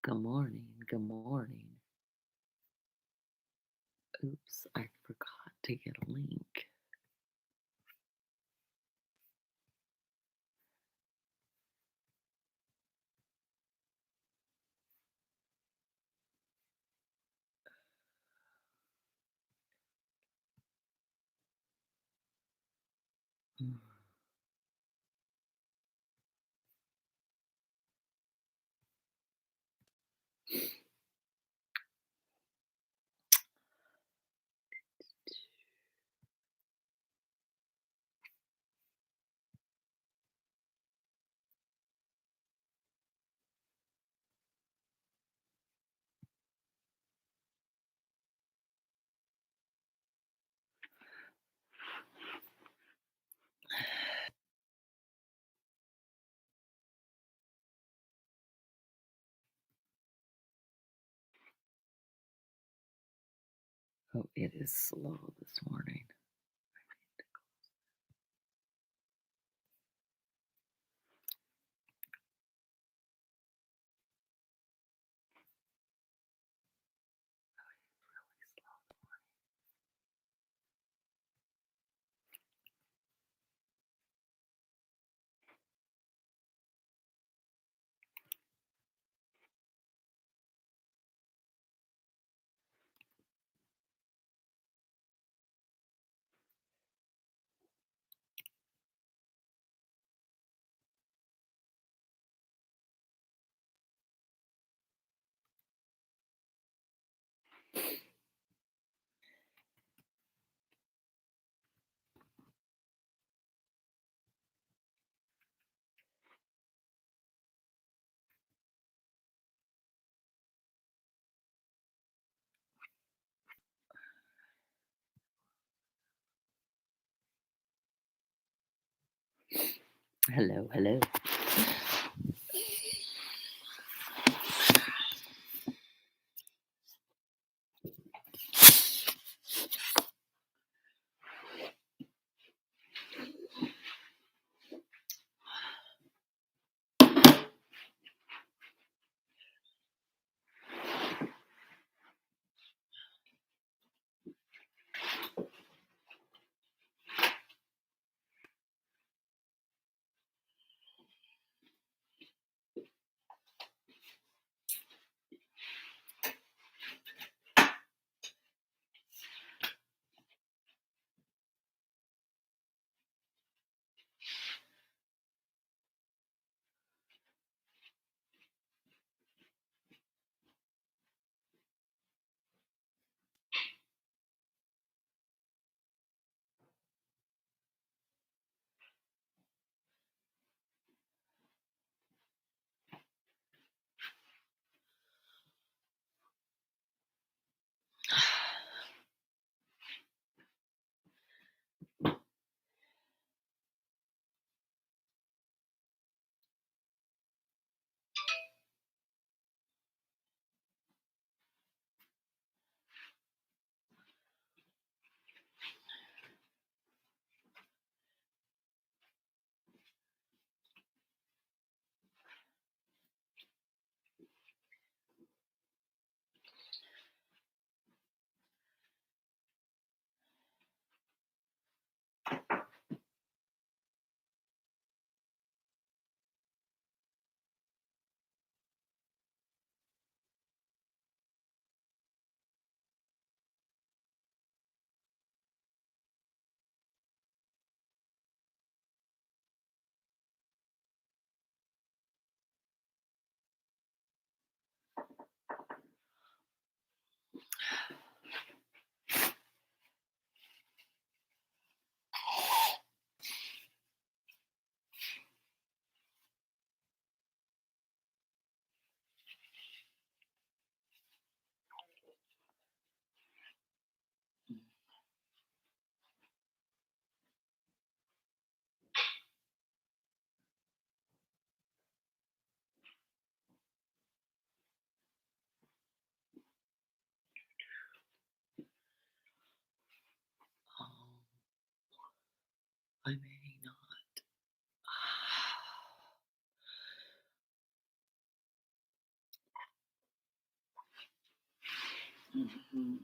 Good morning. Good morning. Oops, I forgot to get a link. Mm. Oh, it is slow this morning. Hello, hello. Mhm.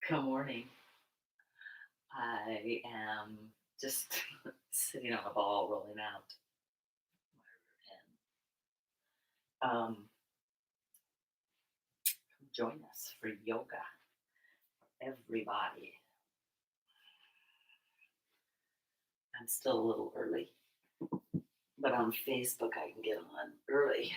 Good morning. I am just sitting on a ball rolling out. And join us for yoga, everybody. I'm still a little early, but on Facebook I can get on early.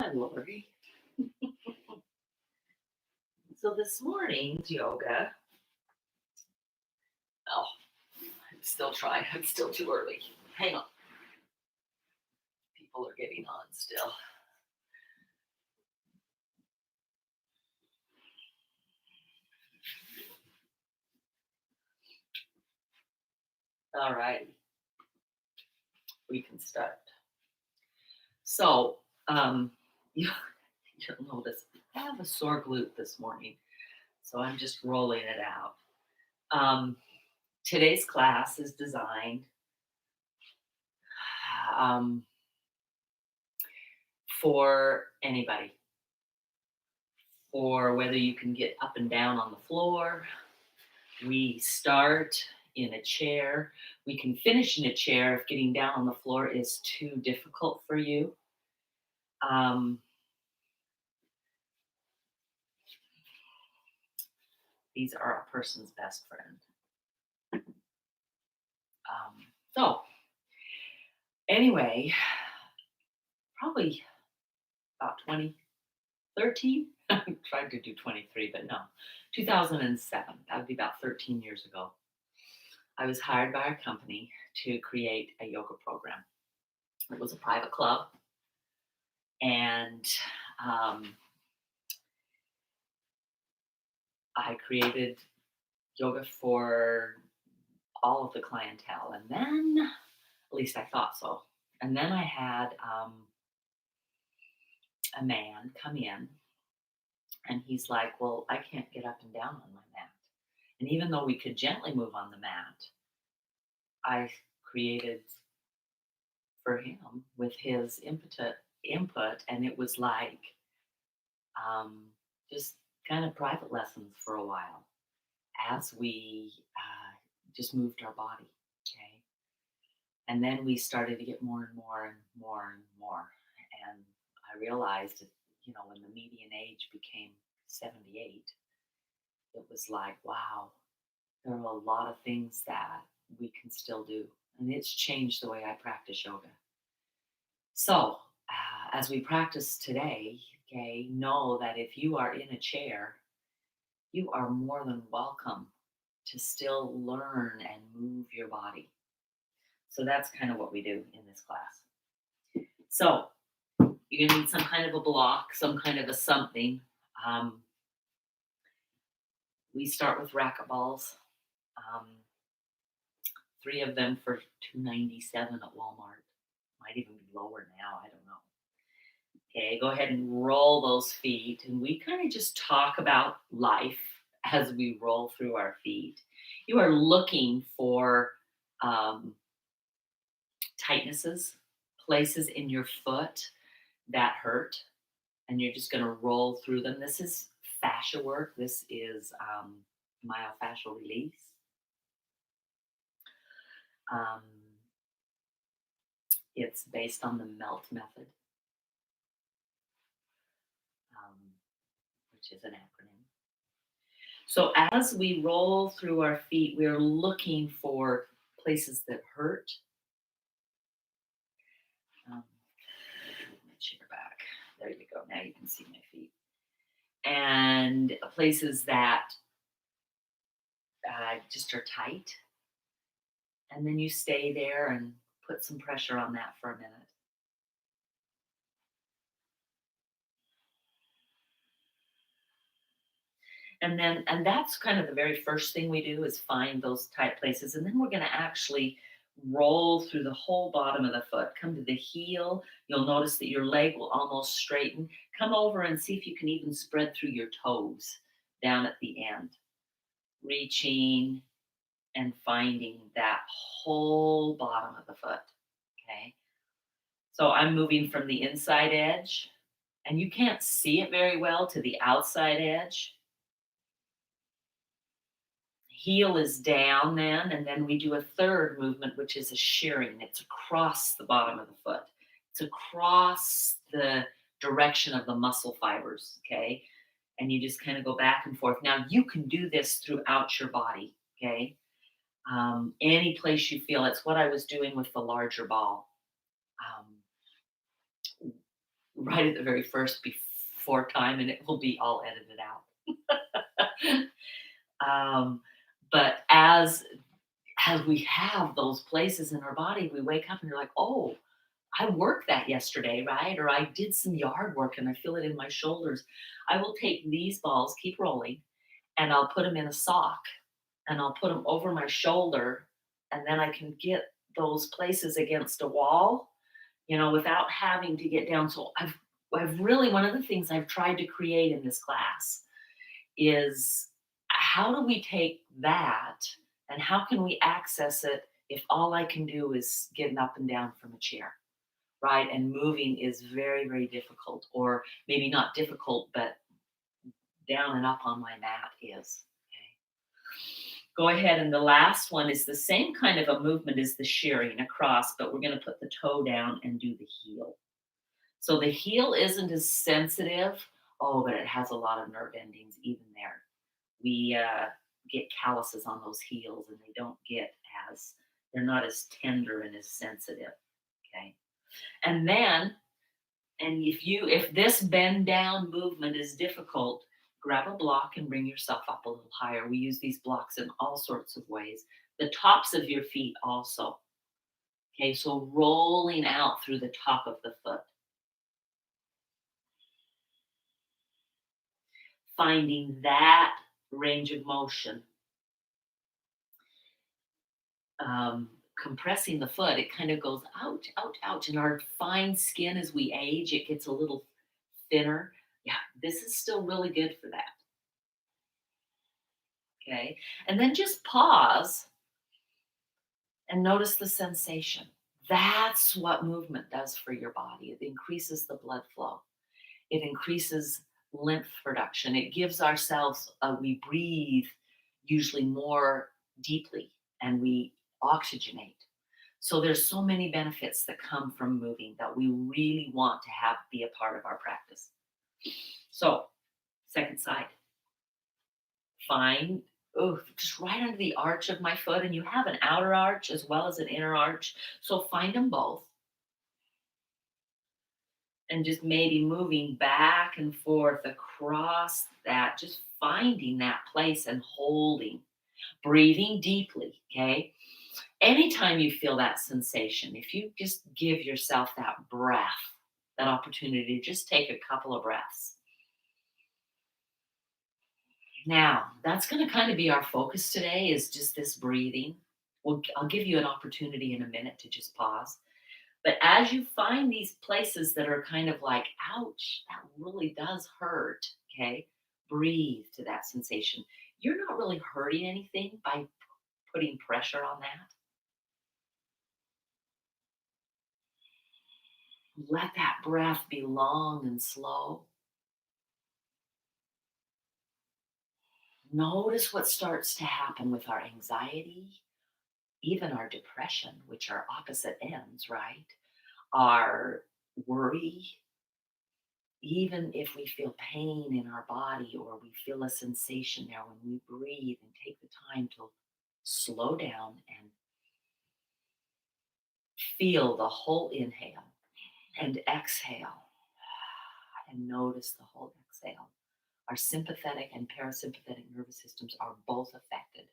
Hi, Lori. So this morning's yoga. Oh, I'm still trying. I'm still too early. Hang on. People are getting on still. All right. We can start. So, you, you'll notice I have a sore glute this morning, so I'm just rolling it out. Today's class is designed um, for anybody, for whether you can get up and down on the floor. We start in a chair. We can finish in a chair if getting down on the floor is too difficult for you. Um, these are a person's best friend. So, anyway, probably about 2013. I tried to do 23, but no. 2007. That would be about 13 years ago. I was hired by a company to create a yoga program. It was a private club, and I created yoga for all of the clientele. And then, at least I thought so. And then I had a man come in, and he's like, "Well, I can't get up and down on my mat." And even though we could gently move on the mat, I created for him with his input, and it was like um, just kind of private lessons for a while as we just moved our body. Okay, and then we started to get more and more and more and more, and I realized that, when the median age became 78, it was like, wow, there are a lot of things that we can still do, and it's changed the way I practice yoga. So, as we practice today, okay, know that if you are in a chair, you are more than welcome to still learn and move your body. So that's kind of what we do in this class. So you're gonna need some kind of a block, some kind of a something. Um, we start with racquetballs. Um, three of them for $2.97 at Walmart. Might even be lower now. I don't know. Okay, go ahead and roll those feet. And we kind of just talk about life as we roll through our feet. You are looking for um, tightnesses, places in your foot that hurt, and you're just going to roll through them. This is fascia work. This is myofascial release. Um, it's based on the MELT method, um, which is an acronym. So as we roll through our feet, we're looking for places that hurt. My chair back. There you go. Now you can see my feet. And places that just are tight. And then you stay there and put some pressure on that for a minute. And that's kind of the very first thing we do is find those tight places. And then we're going to actually roll through the whole bottom of the foot, come to the heel. You'll notice that your leg will almost straighten. Come over and see if you can even spread through your toes down at the end, reaching and finding that whole bottom of the foot. Okay. So I'm moving from the inside edge, and you can't see it very well, to the outside edge. Heel is down then, and then we do a third movement, which is a shearing. It's across the bottom of the foot. It's across the direction of the muscle fibers, okay? And you just kind of go back and forth. Now, you can do this throughout your body, okay? Any place you feel. It's what I was doing with the larger ball. Right at the very first before time, and it will be all edited out. um, but as we have those places in our body, we wake up and you're like, oh, I worked that yesterday, right? Or I did some yard work and I feel it in my shoulders. I will take these balls, keep rolling, and I'll put them in a sock and I'll put them over my shoulder, and then I can get those places against a wall, without having to get down. So I've really, one of the things I've tried to create in this class is, how do we take that and how can we access it if all I can do is getting up and down from a chair, right? And moving is very, very difficult, or maybe not difficult, but down and up on my mat is. Okay. Go ahead, and the last one is the same kind of a movement as the shearing across, but we're going to put the toe down and do the heel. So the heel isn't as sensitive. Oh, but it has a lot of nerve endings even there. We get calluses on those heels, and they're not as tender and as sensitive. Okay. And then, if this bend down movement is difficult, grab a block and bring yourself up a little higher. We use these blocks in all sorts of ways. The tops of your feet also. Okay, so rolling out through the top of the foot. Finding that range of motion. Compressing the foot, it kind of goes ouch, ouch, ouch. And our fine skin, as we age, it gets a little thinner. Yeah, this is still really good for that. Okay. And then just pause and notice the sensation. That's what movement does for your body. It increases the blood flow, it increases lymph production. It gives ourselves, we breathe usually more deeply, and we oxygenate. So there's so many benefits that come from moving that we really want to have be a part of our practice. So, second side. Find, just right under the arch of my foot, and you have an outer arch as well as an inner arch. So find them both. And just maybe moving back and forth across that, just finding that place and holding, breathing deeply. Okay. Anytime you feel that sensation, if you just give yourself that breath, that opportunity, just take a couple of breaths. Now, that's going to kind of be our focus today is just this breathing. I'll give you an opportunity in a minute to just pause. But as you find these places that are kind of like, ouch, that really does hurt, okay? Breathe to that sensation. You're not really hurting anything by putting pressure on that. Let that breath be long and slow. Notice what starts to happen with our anxiety, even our depression, which are opposite ends, right? Our worry, even if we feel pain in our body or we feel a sensation there when we breathe and take the time to slow down and feel the whole inhale and exhale and notice the whole exhale. Our sympathetic and parasympathetic nervous systems are both affected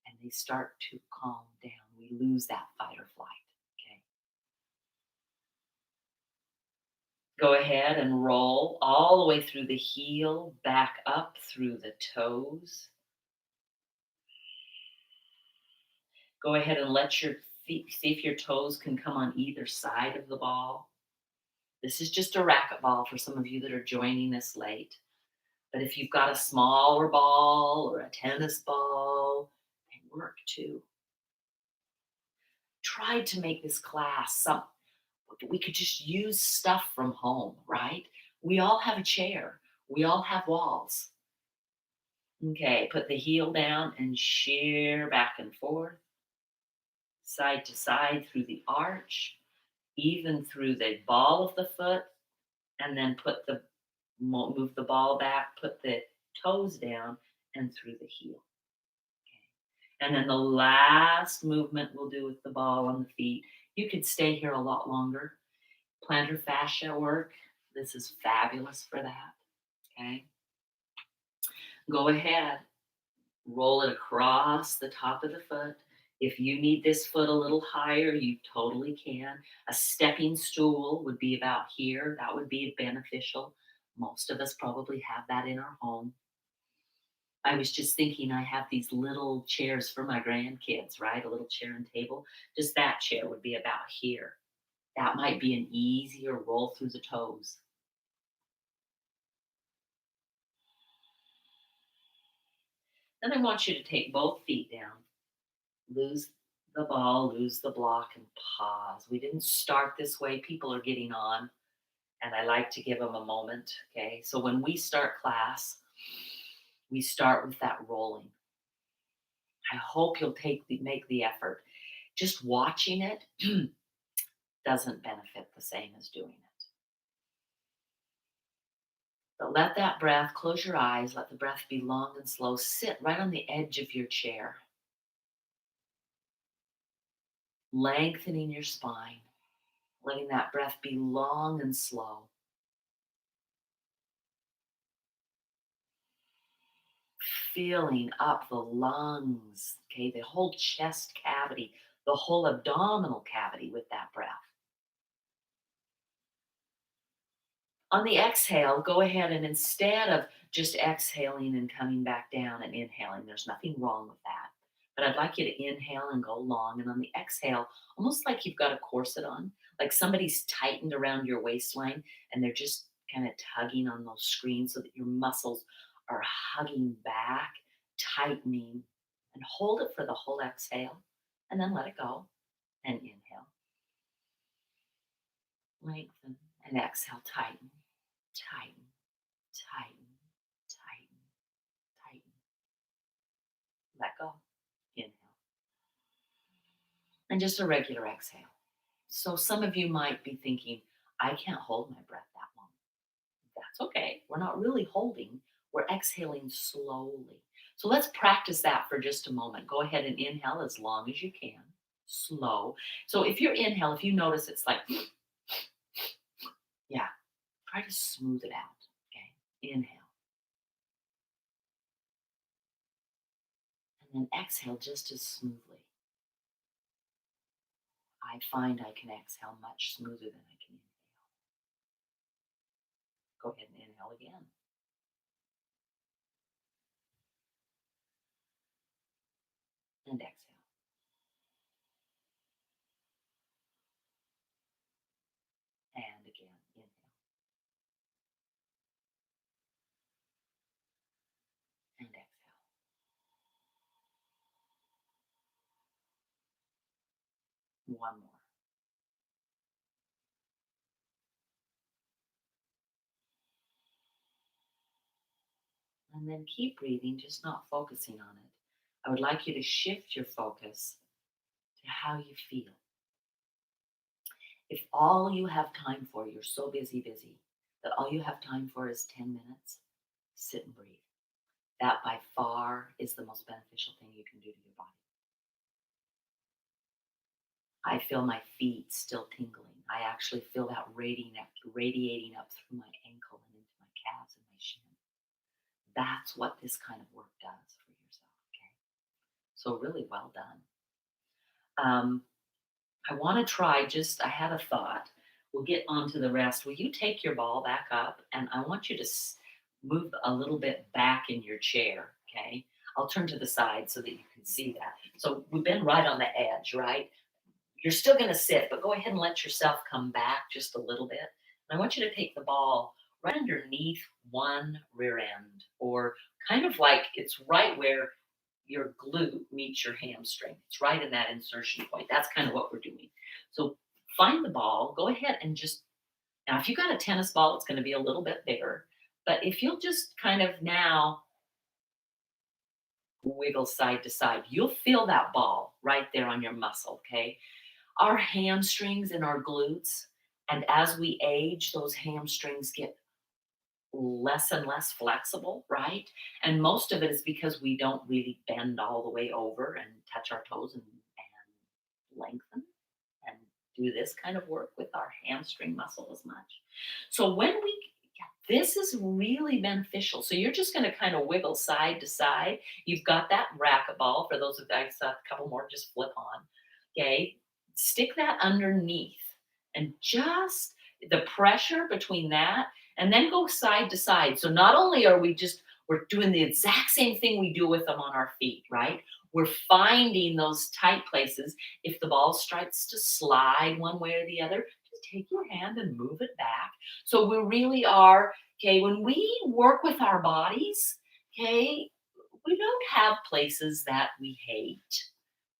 and they start to calm down. We lose that fight or flight. Okay. Go ahead and roll all the way through the heel, back up through the toes. Go ahead and let your feet, see if your toes can come on either side of the ball. This is just a racquetball for some of you that are joining us late. But if you've got a smaller ball or a tennis ball, they work too. Try to make this class some we could just use stuff from home, right? We all have a chair. We all have walls. Okay, put the heel down and shear back and forth, side to side through the arch, even through the ball of the foot, and then move the ball back, put the toes down, and through the heel. Okay. And then the last movement we'll do with the ball on the feet. You could stay here a lot longer. Plantar fascia work. This is fabulous for that. Okay. Go ahead, roll it across the top of the foot. If you need this foot a little higher, you totally can. A stepping stool would be about here. That would be beneficial. Most of us probably have that in our home. I was just thinking I have these little chairs for my grandkids, right? A little chair and table. Just that chair would be about here. That might be an easier roll through the toes. Then I want you to take both feet down, lose the ball, lose the block, and pause. We didn't start this way. People are getting on, and I like to give them a moment. Okay. So when we start class, we start with that rolling. I hope you'll make the effort. Just watching it doesn't benefit the same as doing it. But let that breath, close your eyes, let the breath be long and slow. Sit right on the edge of your chair, lengthening your spine, letting that breath be long and slow. Filling up the lungs, okay, the whole chest cavity, the whole abdominal cavity with that breath. On the exhale, go ahead and instead of just exhaling and coming back down and inhaling, there's nothing wrong with that. But I'd like you to inhale and go long. And on the exhale, almost like you've got a corset on, like somebody's tightened around your waistline and they're just kind of tugging on those screens so that your muscles are hugging back, tightening, and hold it for the whole exhale. And then let it go and inhale, lengthen, and exhale, tighten, tighten, tighten, tighten, tighten. Let go. Inhale. And just a regular exhale. So some of you might be thinking, I can't hold my breath that long. That's okay. We're not really holding, we're exhaling slowly. So let's practice that for just a moment. Go ahead and inhale as long as you can, slow. So if you inhale, if you notice it's like, yeah, Try to smooth it out. Okay. Inhale. And then exhale just as smoothly. I find I can exhale much smoother than I can inhale. Go ahead and inhale again. And exhale. And again. Inhale and exhale. One more. And then keep breathing, just not focusing on it. I would like you to shift your focus to how you feel. If all you have time for, you're so busy, that all you have time for is 10 minutes, sit and breathe. That by far is the most beneficial thing you can do to your body. I feel my feet still tingling. I actually feel that radiating up through my ankle and into my calves and my shin. That's what this kind of work does for yourself. Okay. So really well done. Um, I want to try I had a thought. We'll get on to the rest. Will you take your ball back up? And I want you to move a little bit back in your chair. Okay. I'll turn to the side so that you can see that. So we've been right on the edge, right? You're still going to sit, but go ahead and let yourself come back just a little bit. And I want you to take the ball right underneath one rear end, or kind of like it's right where your glute meets your hamstring. It's right in that insertion point. That's kind of what we're doing. So find the ball, go ahead and just, now if you got a tennis ball, it's going to be a little bit bigger. But if you'll just kind of now wiggle side to side, you'll feel that ball right there on your muscle, okay? Our hamstrings and our glutes, and as we age, those hamstrings get less and less flexible, right? And most of it is because we don't really bend all the way over and touch our toes and lengthen and do this kind of work with our hamstring muscle as much. So yeah, this is really beneficial. So you're just going to kind of wiggle side to side. You've got that racquetball. For those of you, I saw a couple more just flip on. Okay, stick that underneath and just the pressure between that, and then go side to side. So not only are we're doing the exact same thing we do with them on our feet, right? We're finding those tight places. If the ball starts to slide one way or the other, just take your hand and move it back. So we really are, okay, when we work with our bodies, okay, we don't have places that we hate.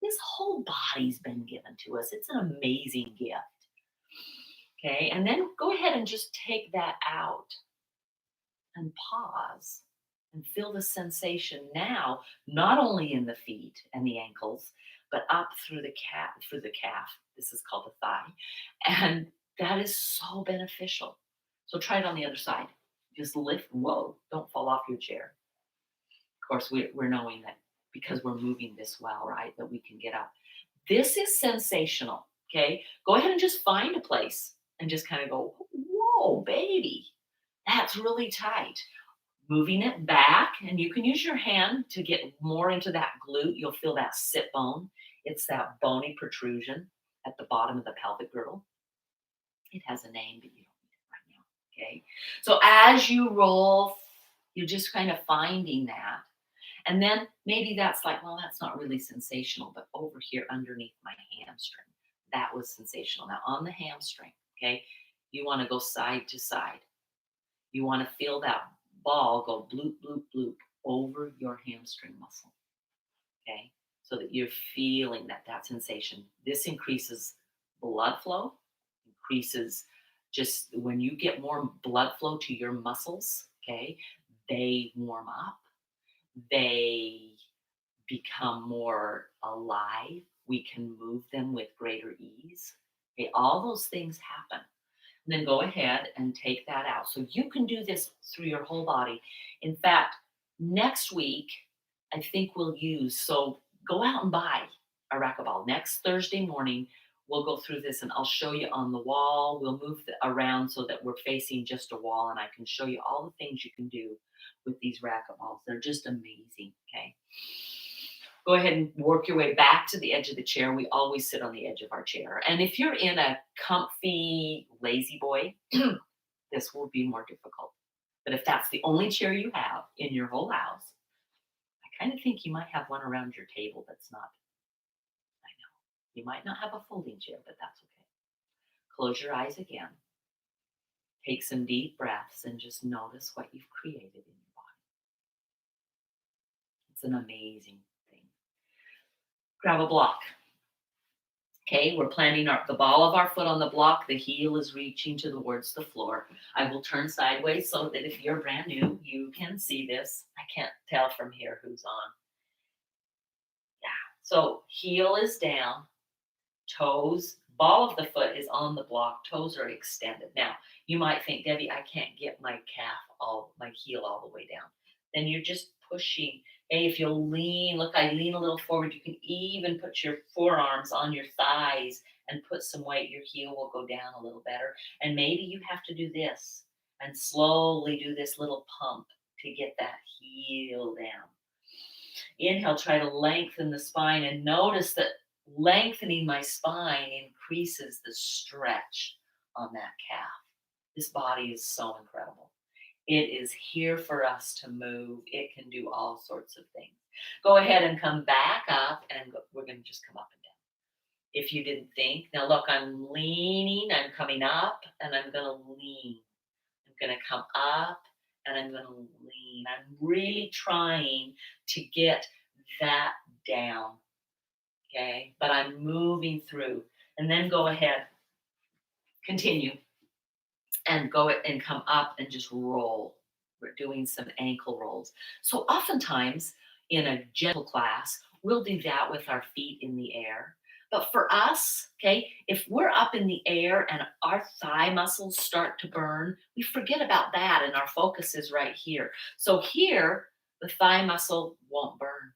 This whole body's been given to us. It's an amazing gift. Okay, and then go ahead and just take that out and pause and feel the sensation now, not only in the feet and the ankles, but up through the calf. This is called the thigh. And that is so beneficial. So try it on the other side. Just lift, whoa, don't fall off your chair. Of course, we're knowing that because we're moving this well, right, that we can get up. This is sensational. Okay. Go ahead and just find a place and just kind of go, whoa, baby, that's really tight. Moving it back, and you can use your hand to get more into that glute. You'll feel that sit bone. It's that bony protrusion at the bottom of the pelvic girdle. It has a name, but you don't need it right now. Okay. So as you roll, you're just kind of finding that. And then maybe that's like, well, that's not really sensational, but over here underneath my hamstring, that was sensational. Now on the hamstring, okay, you want to go side to side. You want to feel that ball go bloop, bloop, bloop over your hamstring muscle, okay, so that you're feeling that sensation. This increases blood flow, increases just when you get more blood flow to your muscles, okay, they warm up, they become more alive. We can move them with greater ease. Okay, all those things happen. And then go ahead and take that out. So you can do this through your whole body. In fact, next week, I think we'll use, so go out and buy a racquetball. Next Thursday morning, we'll go through this and I'll show you on the wall. We'll move around so that we're facing just a wall and I can show you all the things you can do with these racquetballs. They're just amazing. Okay. Go ahead and work your way back to the edge of the chair. We always sit on the edge of our chair. And if you're in a comfy lazy boy, this will be more difficult. But if that's the only chair you have in your whole house, I kind of think you might have one around your table that's not. I know. You might not have a folding chair, but that's okay. Close your eyes again. Take some deep breaths and just notice what you've created in your body. It's an amazing thing. Grab a block. Okay, we're planting the ball of our foot on the block. The heel is reaching towards the floor. I will turn sideways so that if you're brand new, you can see this. I can't tell from here who's on. Yeah, so heel is down, toes, ball of the foot is on the block, toes are extended. Now, you might think, Debbie, I can't get my my heel all the way down. Then you're just pushing. Hey, if you'll lean, look, I lean a little forward. You can even put your forearms on your thighs and put some weight. Your heel will go down a little better. And maybe you have to do this and slowly do this little pump to get that heel down. Inhale, try to lengthen the spine and notice that lengthening my spine increases the stretch on that calf. This body is so incredible. It is here for us to move. It can do all sorts of things. Go ahead and come back up and we're going to just come up and down. If you didn't think, now look, I'm leaning, I'm coming up and I'm going to lean. I'm going to come up and I'm going to lean. I'm really trying to get that down. Okay, but I'm moving through. And then go ahead, continue, and go and come up and just roll. We're doing some ankle rolls. So oftentimes in a gentle class, we'll do that with our feet in the air. But for us, okay, if we're up in the air and our thigh muscles start to burn, we forget about that and our focus is right here. So here, the thigh muscle won't burn,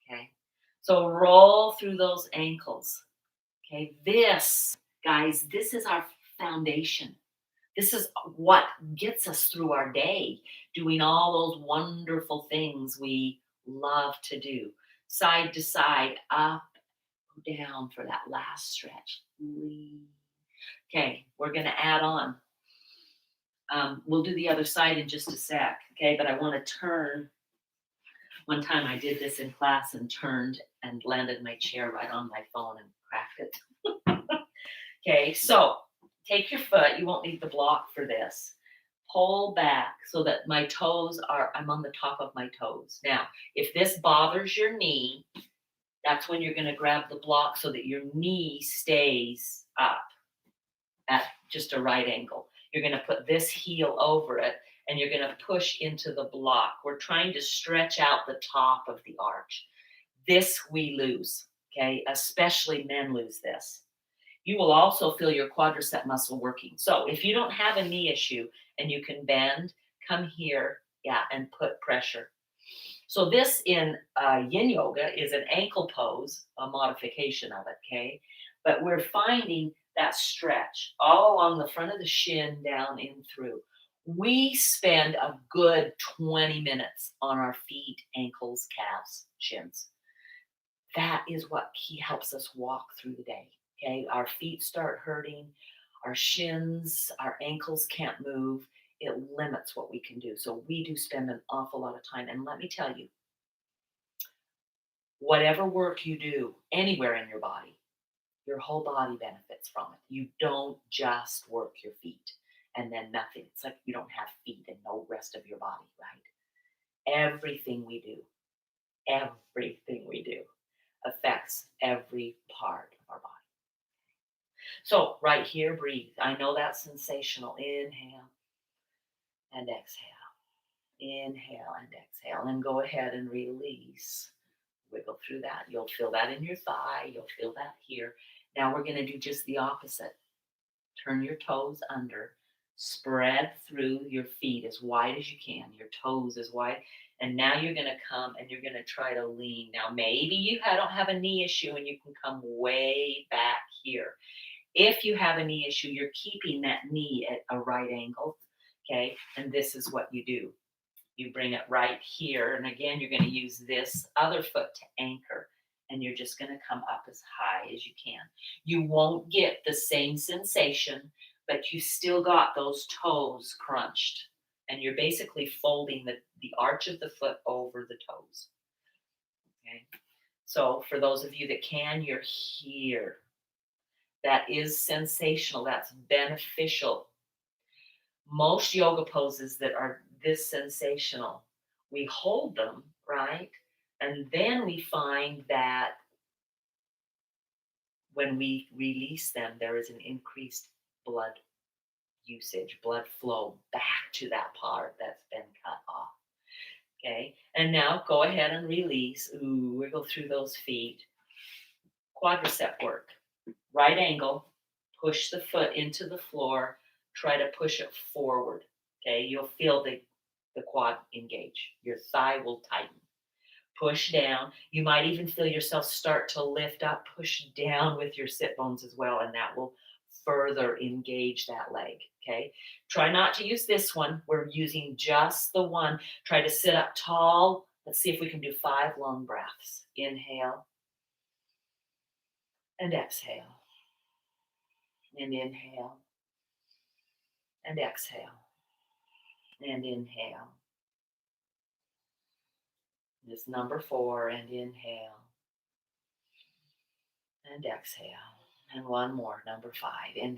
okay? So roll through those ankles, okay? This, guys, this is our foundation. This is what gets us through our day, doing all those wonderful things we love to do. Side to side, up, down for that last stretch. Okay, we're going to add on. We'll do the other side in just a sec, okay? But I want to turn. One time I did this in class and turned and landed my chair right on my phone and cracked it. Okay, so take your foot. You won't need the block for this. Pull back so that my toes I'm on the top of my toes. Now, if this bothers your knee, that's when you're going to grab the block so that your knee stays up at just a right angle. You're going to put this heel over it and you're going to push into the block. We're trying to stretch out the top of the arch. This we lose, okay? Especially men lose this. You will also feel your quadricep muscle working. So if you don't have a knee issue and you can bend, come here, and put pressure. So this in yin yoga is an ankle pose, a modification of it, okay? But we're finding that stretch all along the front of the shin, down in through. We spend a good 20 minutes on our feet, ankles, calves, shins. That is what helps us walk through the day. Okay, our feet start hurting, our shins, our ankles can't move. It limits what we can do. So we do spend an awful lot of time. And let me tell you, whatever work you do anywhere in your body, your whole body benefits from it. You don't just work your feet and then nothing. It's like you don't have feet and no rest of your body, right? Everything we do affects every part of our body. So right here, breathe. I know that's sensational. Inhale and exhale. Inhale and exhale. And go ahead and release. Wiggle through that. You'll feel that in your thigh. You'll feel that here. Now we're going to do just the opposite. Turn your toes under. Spread through your feet as wide as you can. Your toes as wide. And now you're going to come and you're going to try to lean. Now maybe you don't have a knee issue and you can come way back here. If you have a knee issue, you're keeping that knee at a right angle, okay? And this is what you do. You bring it right here, and again, you're going to use this other foot to anchor, and you're just going to come up as high as you can. You won't get the same sensation, but you still got those toes crunched, and you're basically folding the arch of the foot over the toes. Okay, so for those of you that can, you're here. That is sensational. That's beneficial. Most yoga poses that are this sensational, we hold them, right? And then we find that when we release them, there is an increased blood usage, blood flow back to that part that's been cut off. Okay. And now go ahead and release. Ooh, wiggle through those feet. Quadricep work. Right angle, push the foot into the floor, try to push it forward. Okay, you'll feel the quad engage. Your thigh will tighten. Push down. You might even feel yourself start to lift up, push down with your sit bones as well, and that will further engage that leg. Okay, try not to use this one. We're using just the one. Try to sit up tall. Let's see if we can do 5 long breaths. Inhale and exhale. And inhale and exhale and inhale. This number 4 and inhale and exhale. And one more, number 5. Inhale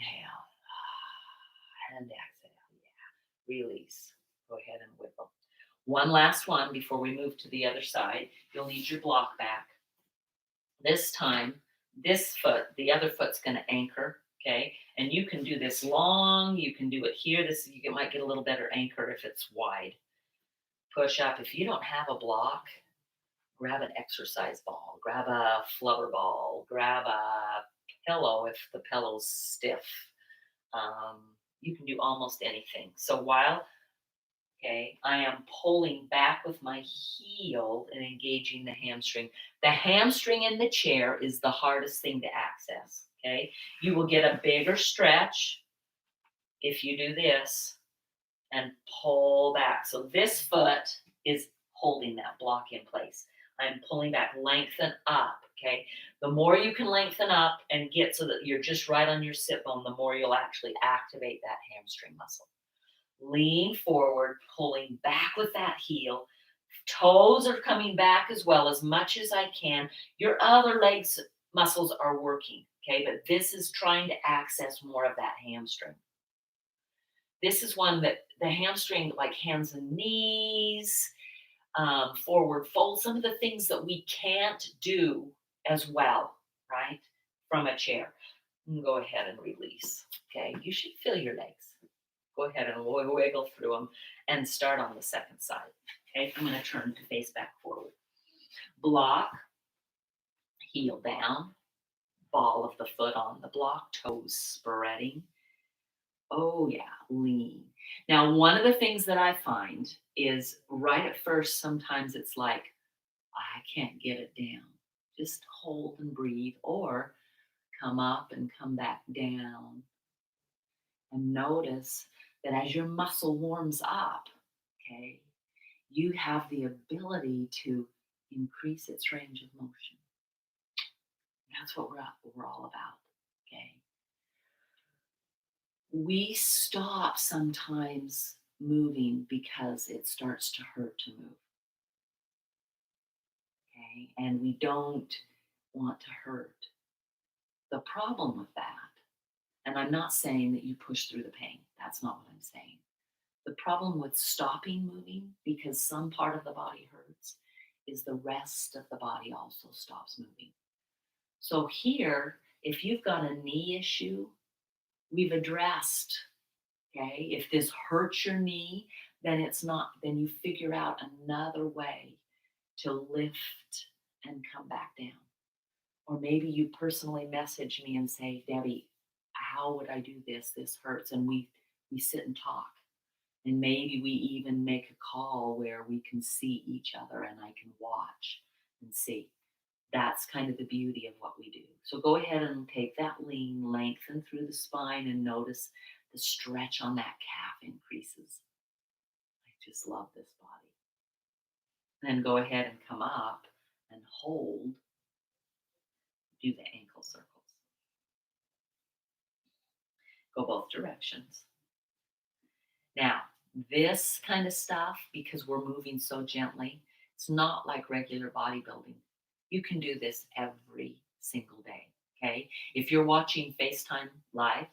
and exhale. Yeah. Release. Go ahead and wiggle. One last one before we move to the other side. You'll need your block back. This time, this foot, the other foot's going to anchor. Okay, and you can do this long. You can do it here. This you might get a little better anchor if it's wide. Push up. If you don't have a block, grab an exercise ball, grab a flubber ball, grab a pillow if the pillow's stiff. You can do almost anything. So while, okay, I am pulling back with my heel and engaging the hamstring. The hamstring in the chair is the hardest thing to access, okay? You will get a bigger stretch if you do this and pull back. So this foot is holding that block in place. I'm pulling back, lengthen up, okay? The more you can lengthen up and get so that you're just right on your sit bone, the more you'll actually activate that hamstring muscle. Lean forward, pulling back with that heel. Toes are coming back as well as much as I can. Your other legs muscles are working, okay? But this is trying to access more of that hamstring. This is one that the hamstring, like hands and knees, forward fold, some of the things that we can't do as well, right? From a chair. Go ahead and release. Okay, you should feel your legs. Go ahead and wiggle through them and start on the second side. Okay, I'm going to turn to face back forward. Block, heel down, ball of the foot on the block, toes spreading. Oh, yeah, lean. Now, one of the things that I find is right at first, sometimes it's like, I can't get it down. Just hold and breathe, or come up and come back down. And notice that as your muscle warms up, okay, you have the ability to increase its range of motion. That's what we're all about, okay? We stop sometimes moving because it starts to hurt to move. Okay, and we don't want to hurt. The problem with that, and I'm not saying that you push through the pain, that's not what I'm saying. The problem with stopping moving because some part of the body hurts is the rest of the body also stops moving. So here, if you've got a knee issue, we've addressed, okay? If this hurts your knee, then it's not, then you figure out another way to lift and come back down. Or maybe you personally message me and say, Debbie, how would I do this? This hurts. And we sit and talk. And maybe we even make a call where we can see each other and I can watch and see. That's kind of the beauty of what we do. So go ahead and take that lean, lengthen through the spine, and notice the stretch on that calf increases. I just love this body. Then go ahead and come up and hold, do the ankle circles. Go both directions. Now, this kind of stuff, because we're moving so gently, it's not like regular bodybuilding. You can do this every single day. Okay. If you're watching FaceTime live,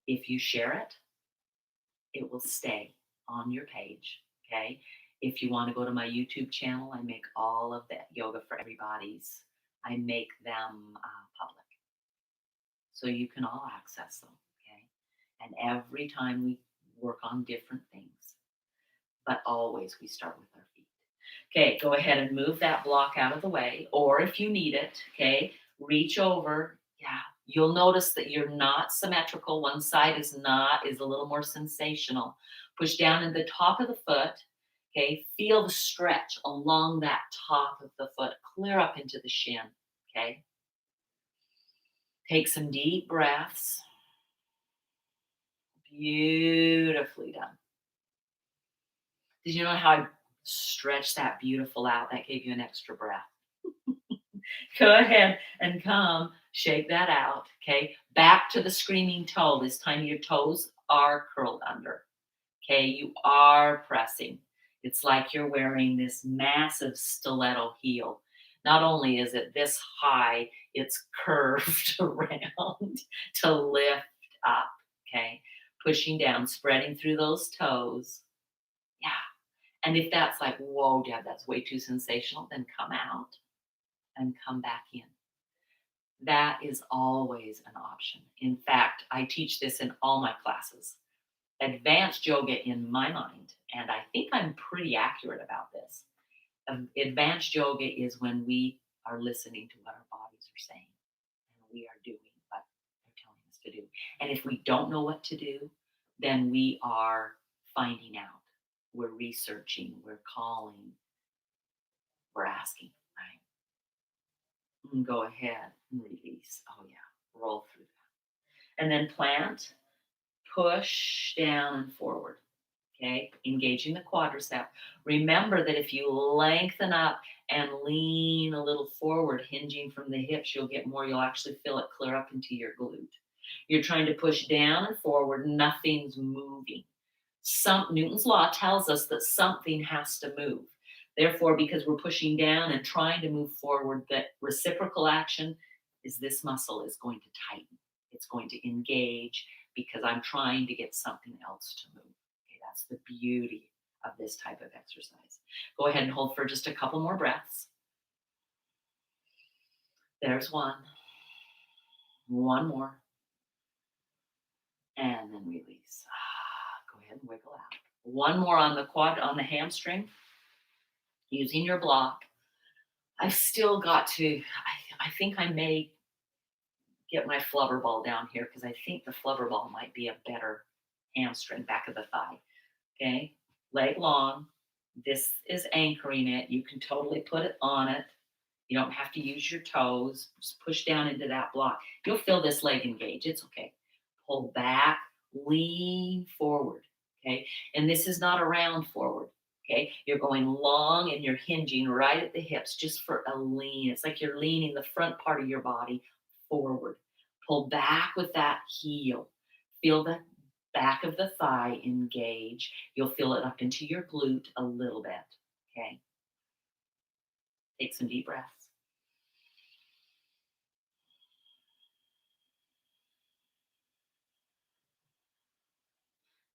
if you share it, it will stay on your page. Okay. If you want to go to my YouTube channel, I make all of the yoga for everybody's. I make them public so you can all access them. Okay. And every time we work on different things, but always we start with our feet. Okay, go ahead and move that block out of the way, or if you need it, okay, reach over. Yeah, you'll notice that you're not symmetrical. One side is a little more sensational. Push down in the top of the foot. Okay, feel the stretch along that top of the foot, clear up into the shin. Okay, take some deep breaths. Beautifully done. Did you know how I stretched that beautiful out? That gave you an extra breath. Go ahead and come, shake that out. Okay. Back to the screaming toe. This time your toes are curled under. Okay. You are pressing. It's like you're wearing this massive stiletto heel. Not only is it this high, it's curved around to lift up. Okay. Pushing down, spreading through those toes. Yeah. And if that's like, whoa, Dad, that's way too sensational, then come out and come back in. That is always an option. In fact, I teach this in all my classes. Advanced yoga, in my mind, and I think I'm pretty accurate about this. Advanced yoga is when we are listening to what our bodies are saying and we are doing what they're telling us to do. And if we don't know what to do, then we are finding out. We're researching, we're calling, we're asking, right? And go ahead and release. Oh, yeah. Roll through that. And then plant, push down and forward. Okay. Engaging the quadricep. Remember that if you lengthen up and lean a little forward, hinging from the hips, you'll get more. You'll actually feel it clear up into your glute. You're trying to push down and forward, nothing's moving. Newton's law tells us that something has to move. Therefore, because we're pushing down and trying to move forward, that reciprocal action is this muscle is going to tighten. It's going to engage because I'm trying to get something else to move. Okay, that's the beauty of this type of exercise. Go ahead and hold for just a couple more breaths. There's one. One more. And then release. Go ahead and wiggle out. One more on the hamstring, using your block. I've still got to, I think I may get my flubber ball down here because I think the flubber ball might be a better hamstring, back of the thigh. Okay, leg long. This is anchoring it. You can totally put it on it. You don't have to use your toes. Just push down into that block. You'll feel this leg engage. It's okay. Pull back, lean forward. Okay, and this is not a round forward. Okay, you're going long and you're hinging right at the hips just for a lean. It's like you're leaning the front part of your body forward. Pull back with that heel. Feel the back of the thigh engage. You'll feel it up into your glute a little bit. Okay, take some deep breaths.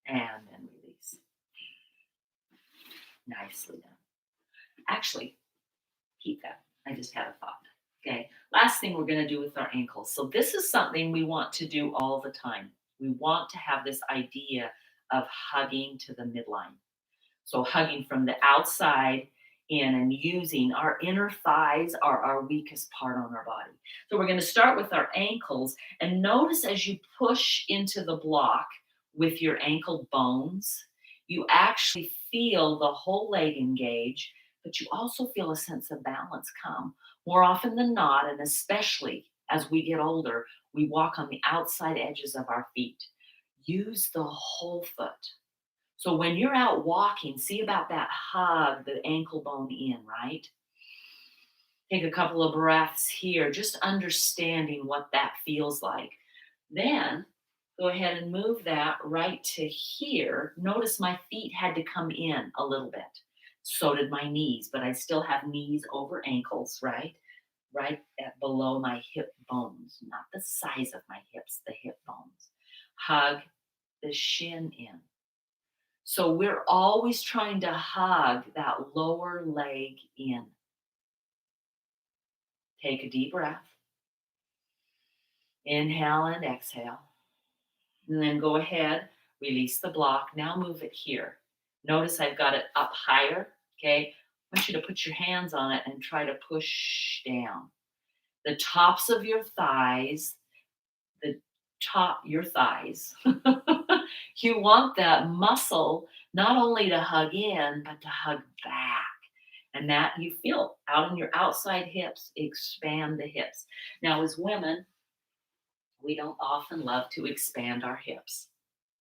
And then release. Nicely done. Actually, keep that. I just had a thought. Okay. Last thing we're going to do with our ankles. So this is something we want to do all the time. We want to have this idea of hugging to the midline. So hugging from the outside in and using our inner thighs are our weakest part on our body. So we're going to start with our ankles, and notice as you push into the block with your ankle bones, you actually feel the whole leg engage. but you also feel a sense of balance come more often than not, and especially as we get older, we walk on the outside edges of our feet. Use the whole foot. So when you're out walking, see about that hug, the ankle bone in, right? Take a couple of breaths here, just understanding what that feels like. Then go ahead and move that right to here. Notice my feet had to come in a little bit. So did my knees, but I still have knees over ankles, right? Right at below my hip bones, not the size of my hips, the hip bones. Hug the shin in. So we're always trying to hug that lower leg in. Take a deep breath. Inhale and exhale. And then go ahead, release the block. Now move it here. Notice I've got it up higher. Okay. I want you to put your hands on it and try to push down. The tops of your thighs, your thighs. You want that muscle not only to hug in, but to hug back. And that you feel out on your outside hips, expand the hips. Now, as women, we don't often love to expand our hips,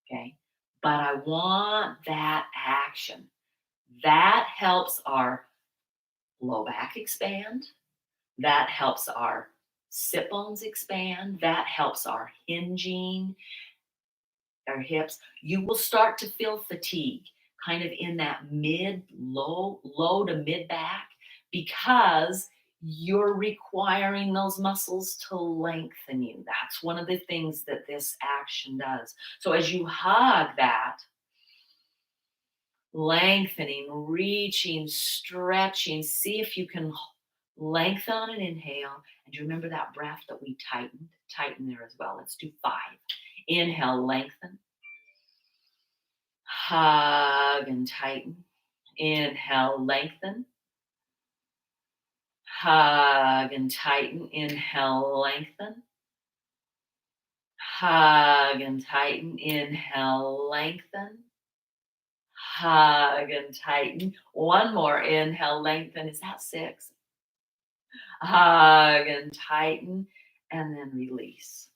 okay? But I want that action. That helps our low back expand. That helps our sit bones expand. That helps our hinging, our hips. You will start to feel fatigue kind of in that low to mid back because you're requiring those muscles to lengthen you. That's one of the things that this action does. So as you hug that, lengthening, reaching, stretching, see if you can lengthen on an inhale. And you remember that breath that we tightened? Tighten there as well. Let's do 5. Inhale, lengthen. Hug and tighten. Inhale, lengthen. Hug and tighten. Inhale, lengthen. Hug and tighten. Inhale, lengthen. Hug and tighten. One more. Inhale, lengthen. Is that 6? Hug and tighten. And then release.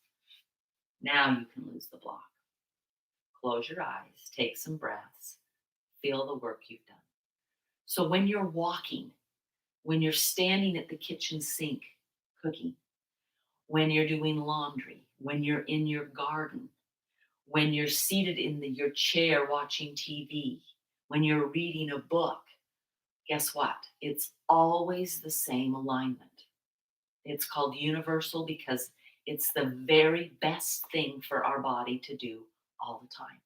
Now you can lose the block. Close your eyes. Take some breaths. Feel the work you've done. So when you're walking, when you're standing at the kitchen sink cooking, when you're doing laundry, when you're in your garden, when you're seated in your chair watching TV, when you're reading a book, guess what? It's always the same alignment. It's called universal because it's the very best thing for our body to do all the time.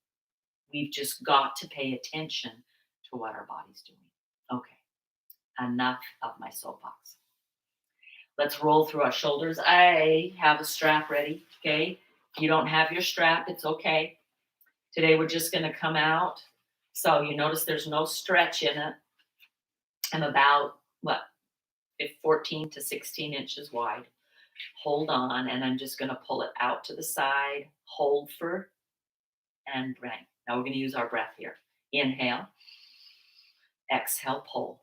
We've just got to pay attention to what our body's doing. Okay, enough of my soapbox. Let's roll through our shoulders. I have a strap ready, okay? If you don't have your strap, it's okay. Today we're just going to come out. So you notice there's no stretch in it. I'm about, 14 to 16 inches wide. Hold on, and I'm just going to pull it out to the side. Hold for, and bring. Now we're going to use our breath here. Inhale. Exhale, pull.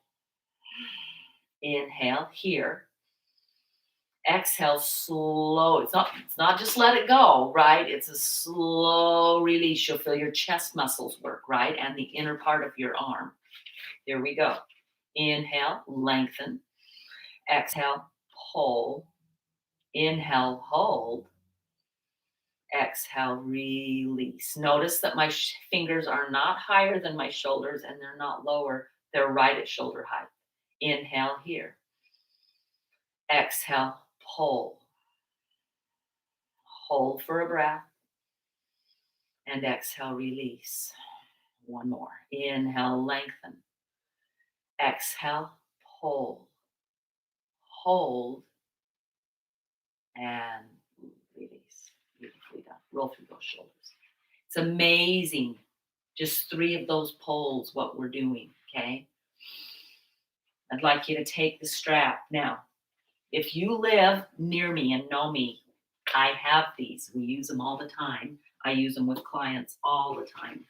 Inhale, here. Exhale, slow. It's not just let it go, right? It's a slow release. You'll feel your chest muscles work, right? And the inner part of your arm. Here we go. Inhale, lengthen. Exhale, pull. Inhale, hold. Exhale, release. Notice that my fingers are not higher than my shoulders and they're not lower. They're right at shoulder height. Inhale here. Exhale, pull. Hold for a breath. And exhale, release. One more. Inhale, lengthen. Exhale, pull. Hold. And release. Beautifully done. Roll through those shoulders. It's amazing. Just 3 of those pulls, what we're doing, okay? I'd like you to take the strap. Now, if you live near me and know me, I have these. We use them all the time. I use them with clients all the time.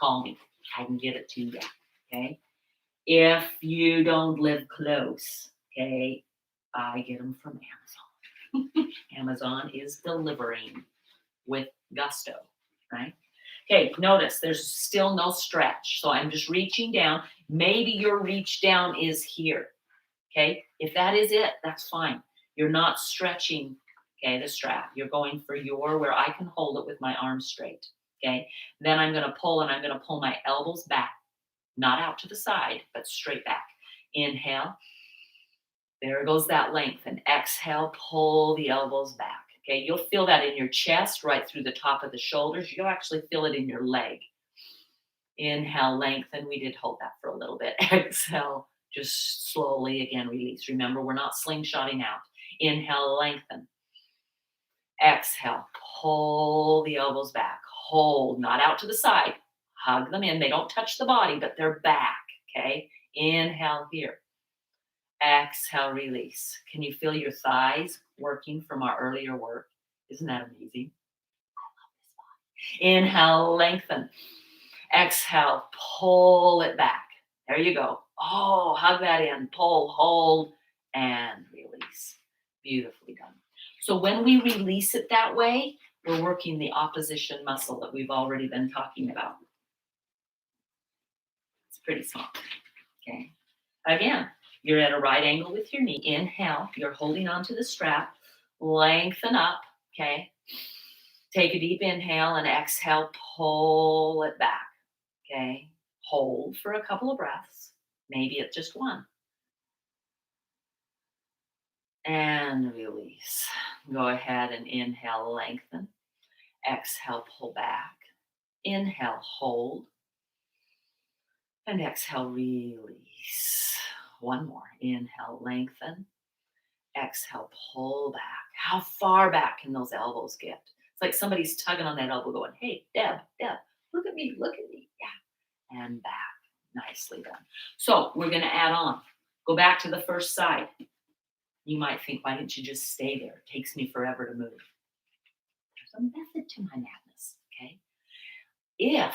Call me. I can get it to you, okay? If you don't live close, okay, I get them from Amazon. Amazon is delivering with gusto, right? Okay, notice there's still no stretch. So I'm just reaching down. Maybe your reach down is here. Okay, if that is it, that's fine. You're not stretching, okay, the strap. You're going for where I can hold it with my arms straight. Okay, then I'm going to pull and I'm going to pull my elbows back, not out to the side, but straight back. Inhale. There goes that length. And exhale, pull the elbows back. Okay, you'll feel that in your chest, right through the top of the shoulders. You'll actually feel it in your leg. Inhale, lengthen. We did hold that for a little bit. Exhale, just slowly again release. Remember, we're not slingshotting out. Inhale, lengthen. Exhale, pull the elbows back. Hold, not out to the side. Hug them in. They don't touch the body, but they're back. Okay, inhale here. Exhale, release. Can you feel your thighs working from our earlier work? Isn't that amazing? Inhale, lengthen. Exhale, pull it back. There you go. Oh, hug that in. Pull, hold, and release. Beautifully done. So when we release it that way, we're working the opposition muscle that we've already been talking about. It's pretty small. Okay. Again, you're at a right angle with your knee. Inhale, you're holding onto the strap. Lengthen up. Okay. Take a deep inhale and exhale, pull it back. Okay. Hold for a couple of breaths. Maybe it's just one. And release. Go ahead and inhale, lengthen. Exhale, pull back. Inhale, hold. And exhale, release. One more. Inhale, lengthen. Exhale, pull back. How far back can those elbows get? It's like somebody's tugging on that elbow going, hey, Deb, look at me, look at me. Yeah. And back. Nicely done. So we're going to add on. Go back to the first side. You might think, why didn't you just stay there? It takes me forever to move. There's a method to my madness, okay? If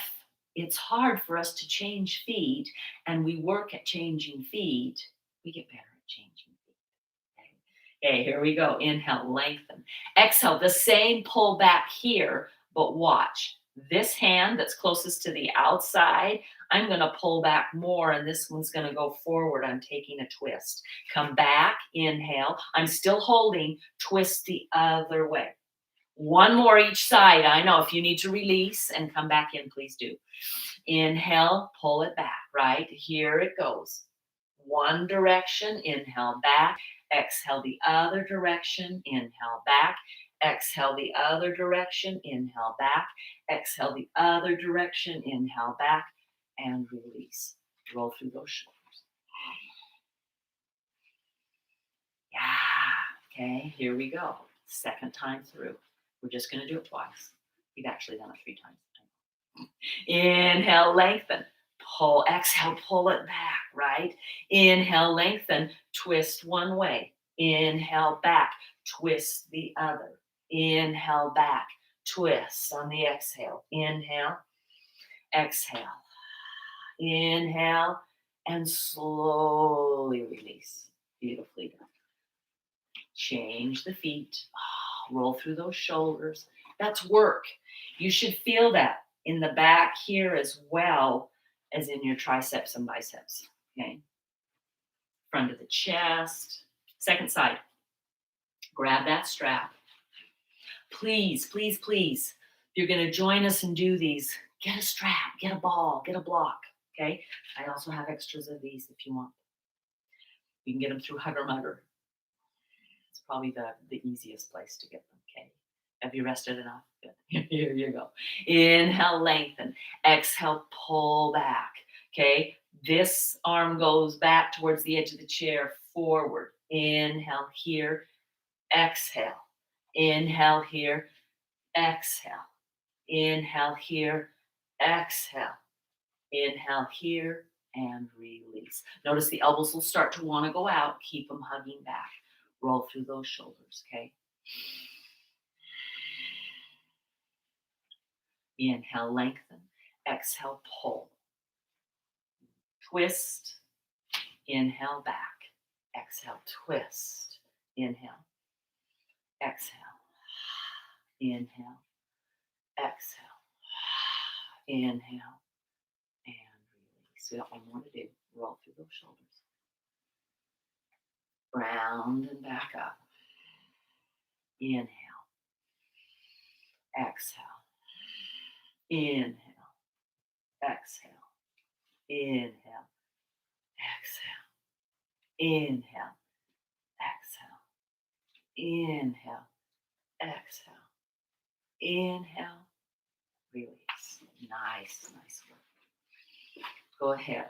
it's hard for us to change feet and we work at changing feet, we get better at changing feet. Okay, here we go. Inhale, lengthen. Exhale, the same pull back here, but watch. This hand that's closest to the outside, I'm going to pull back more, and this one's going to go forward. I'm taking a twist. Come back, inhale. I'm still holding, twist the other way. One more each side. I know if you need to release and come back in, please do. Inhale, pull it back, right? Here it goes. One direction, inhale back. Exhale the other direction, inhale back. Exhale the other direction, inhale back. Exhale the other direction, inhale back, and release. Roll through those shoulders. Yeah. Okay, here we go. Second time through. We're just going to do it twice. We've actually done it 3 times. Inhale, lengthen. Pull, exhale, pull it back, right? Inhale, lengthen, twist one way. Inhale, back, twist the other. Inhale, back, twist on the exhale. Inhale, exhale. Inhale, and slowly release. Beautifully done. Change the feet. Roll through those shoulders. That's work. You should feel that in the back here as well as in your triceps and biceps. Okay. Front of the chest. Second side. Grab that strap. Please, please, please. If you're going to join us and do these, get a strap, get a ball, get a block. Okay. I also have extras of these if you want. You can get them through Hugger Mugger. It's probably the easiest place to get them. Okay. Have you rested enough? Good. Here you go. Inhale, lengthen. Exhale, pull back. Okay. This arm goes back towards the edge of the chair, forward. Inhale here. Exhale. Inhale here. Exhale. Inhale here. Exhale. Inhale here and release. Notice the elbows will start to want to go out. Keep them hugging back. Roll through those shoulders. Okay. Inhale, lengthen. Exhale, pull. Twist Inhale, back. Exhale, twist. Inhale, exhale, inhale, exhale, inhale, and release. We got one more to do. Roll through those shoulders. Round and back up. Inhale, exhale, inhale, exhale, inhale, exhale, inhale, exhale, inhale, exhale, inhale, release. Nice, nice work. Go ahead.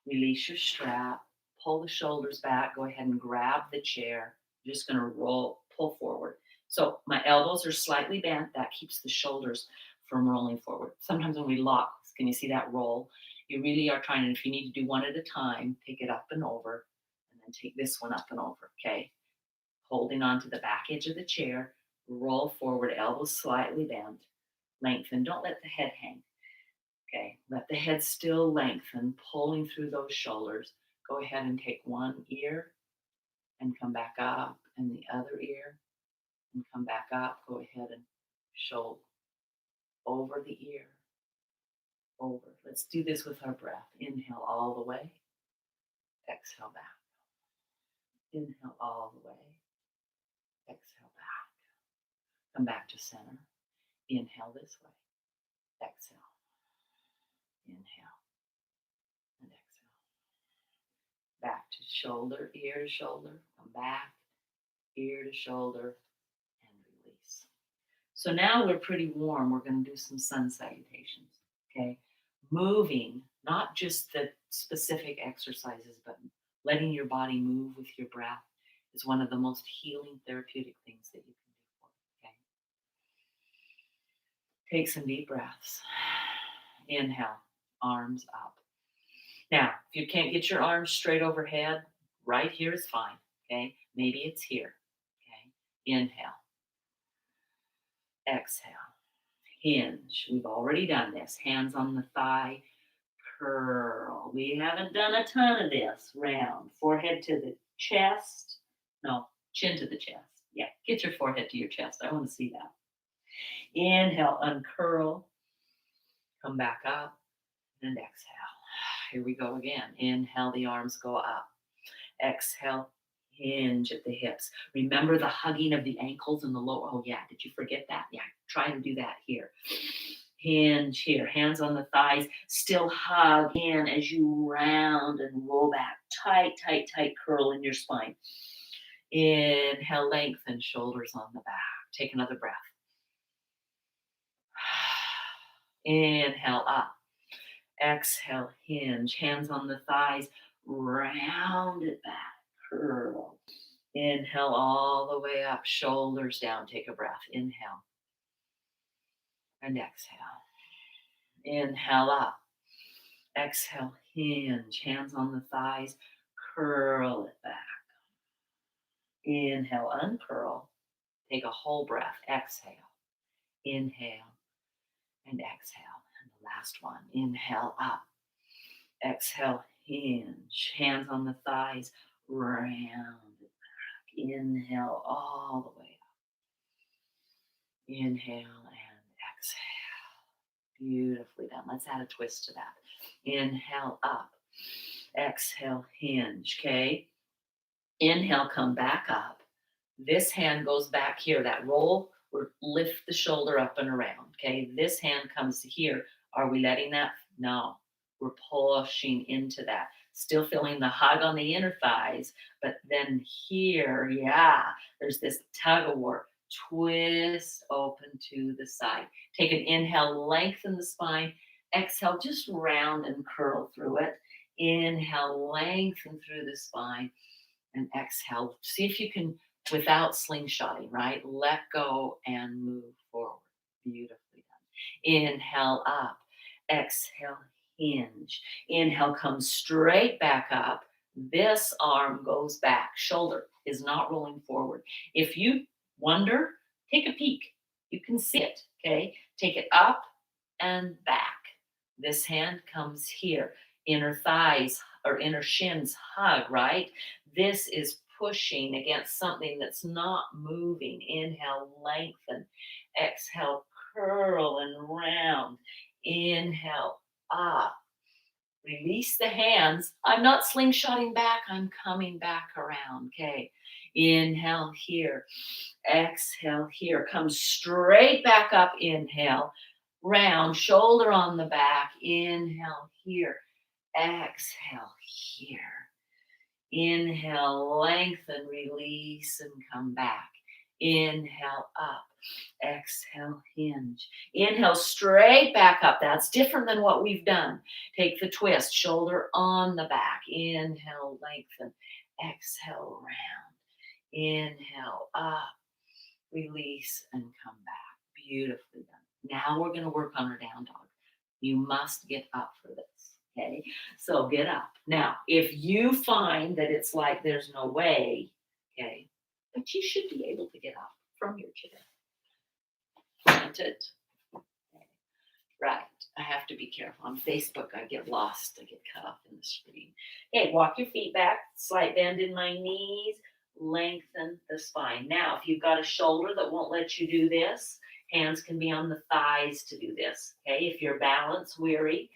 Release your strap. Pull the shoulders back. Go ahead and grab the chair. I'm just going to pull forward. So my elbows are slightly bent. That keeps the shoulders from rolling forward. Sometimes when we lock, can you see that roll? You really are trying, and if you need to do one at a time, take it up and over, and then take this one up and over, okay? Holding on to the back edge of the chair, roll forward, elbows slightly bent, lengthen. Don't let the head hang. Okay, let the head still lengthen, pulling through those shoulders. Go ahead and take one ear and come back up, and the other ear and come back up. Go ahead and shoulder over the ear, over. Let's do this with our breath. Inhale all the way, exhale back. Inhale all the way, exhale back. Come back to center. Inhale this way, exhale. Inhale and exhale. Back to shoulder, ear to shoulder, come back, ear to shoulder, and release. So now we're pretty warm. We're going to do some sun salutations, okay? Moving, not just the specific exercises, but letting your body move with your breath is one of the most healing therapeutic things that you can do for it, okay? Take some deep breaths. Inhale, arms up. Now, if you can't get your arms straight overhead, right here is fine, okay? Maybe it's here, okay? Inhale. Exhale. Hinge. We've already done this. Hands on the thigh. Curl. We haven't done a ton of this. Round. Forehead to the chest. No, chin to the chest. Yeah, get your forehead to your chest. I want to see that. Inhale, uncurl. Come back up and exhale. Here we go again. Inhale, the arms go up. Exhale, hinge at the hips. Remember the hugging of the ankles and the lower. Oh, yeah. Did you forget that? Yeah. Try to do that here. Hinge here. Hands on the thighs. Still hug in as you round and roll back. Tight, tight, tight curl in your spine. Inhale, lengthen, shoulders on the back. Take another breath. Inhale, up. Exhale, hinge, hands on the thighs, round it back, curl. Inhale all the way up, shoulders down. Take a breath. Inhale and exhale. Inhale up. Exhale, hinge, hands on the thighs, curl it back. Inhale, uncurl. Take a whole breath. Exhale. Inhale and exhale. And the last one. Inhale up. Exhale, hinge, hands on the thighs, round it back. Inhale all the way up. Inhale and exhale. Beautifully done. Let's add a twist to that. Inhale up. Exhale, hinge, okay? Inhale, come back up. This hand goes back here. That roll, or lift the shoulder up and around, okay? This hand comes here. Are we letting that? No. We're pushing into that. Still feeling the hug on the inner thighs, but then here, yeah, there's this tug of war. Twist open to the side. Take an inhale, lengthen the spine. Exhale, just round and curl through it. Inhale, lengthen through the spine. And exhale. See if you can, without slingshotting, right? Let go and move forward. Beautifully done. Inhale up. Exhale, hinge. Inhale, come straight back up. This arm goes back. Shoulder is not rolling forward. If you wonder, take a peek. You can see it, okay? Take it up and back. This hand comes here. inner thighs or inner shins hug, right? This is pushing against something that's not moving. Inhale, lengthen. Exhale, curl and round. Inhale, up. Release the hands. I'm not slingshotting back. I'm coming back around. Okay. Inhale here. Exhale here. Come straight back up. Inhale. Round. Shoulder on the back. Inhale here. Exhale here. Inhale. Lengthen. Release and come back. Inhale up. Exhale, hinge. Inhale, straight back up. That's different than what we've done. Take the twist, shoulder on the back. Inhale, lengthen. Exhale, round. Inhale, up. Release and come back. Beautifully done. Now we're going to work on our down dog. You must get up for this. Okay, so get up. Now, if you find that it's like there's no way, okay, but you should be able to get up from your chair. Planted. Okay. Right. I have to be careful. On Facebook, I get lost. I get cut off in the screen. Okay, walk your feet back. Slight bend in my knees. Lengthen the spine. Now, if you've got a shoulder that won't let you do this, hands can be on the thighs to do this. Okay, if you're balance weary,